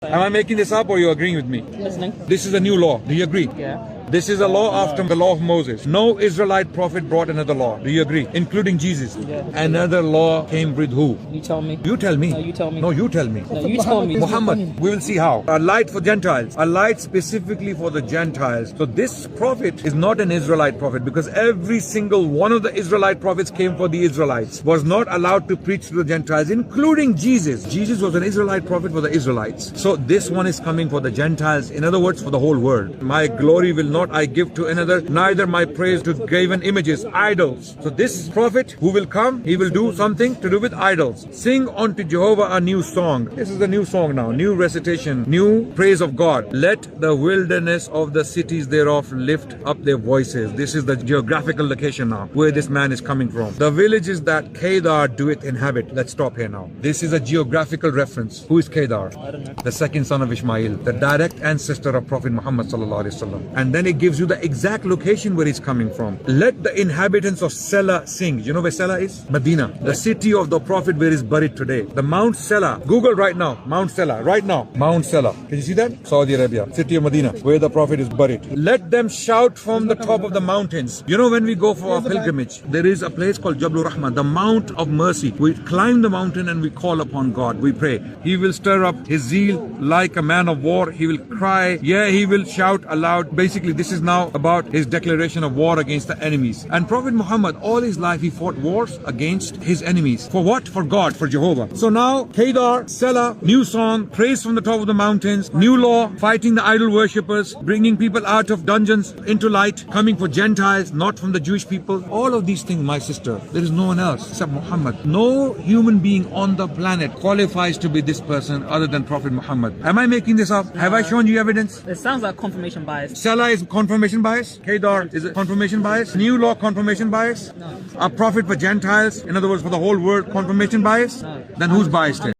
Am I making this up or you agreeing with me? Listening. This is a new law. Do you agree? Yeah. This is a law after the law of Moses. No Israelite prophet brought another law. Do you agree? Including Jesus. Yeah. Another law came with who? You tell me. You tell me. No, you tell me. No, you tell me. No, you tell me. Muhammad, we will see how. A light for Gentiles. A light specifically for the Gentiles. So this prophet is not an Israelite prophet because every single one of the Israelite prophets came for the Israelites. Was not allowed to preach to the Gentiles, including Jesus. Jesus was an Israelite prophet for the Israelites. So this one is coming for the Gentiles. In other words, for the whole world. My glory will not I give to another, neither my praise to graven images, idols. So this prophet who will come, he will do something to do with idols. Sing unto Jehovah a new song. This is the new song now, new recitation, new praise of God. Let the wilderness of the cities thereof lift up their voices. This is the geographical location now, where this man is coming from. The villages that Kedar doeth inhabit. Let's stop here now. This is a geographical reference. Who is Kedar? I don't know. The second son of Ishmael, the direct ancestor of Prophet Muhammad sallallahu alaihi wasallam. And then it gives you the exact location where he's coming from. Let the inhabitants of Sela sing. You know where Sela is? Medina, the city of the Prophet where he's buried today. The Mount Sela. Google right now. Mount Sela. Right now. Mount Sela. Can you see that? Saudi Arabia. City of Medina, where the Prophet is buried. Let them shout from the top of the mountains. You know when we go for a pilgrimage, there is a place called Jabal Rahmah, the Mount of Mercy. We climb the mountain and we call upon God. We pray. He will stir up his zeal like a man of war. He will cry. Yeah, he will shout aloud. Basically, this is now about his declaration of war against the enemies. And Prophet Muhammad, all his life, he fought wars against his enemies. For what? For God, for Jehovah. So now, Kedar, Sela, new song, praise from the top of the mountains, new law, fighting the idol worshippers, bringing people out of dungeons into light, coming for Gentiles, not from the Jewish people. All of these things, my sister, there is no one else except Muhammad. No human being on the planet qualifies to be this person other than Prophet Muhammad. Am I making this up? Have I shown you evidence? It sounds like confirmation bias. Sela is confirmation bias. Kedar is a confirmation bias. New law, confirmation bias. No. A prophet for Gentiles, in other words, for the whole world, confirmation bias. No. Then who's biased here?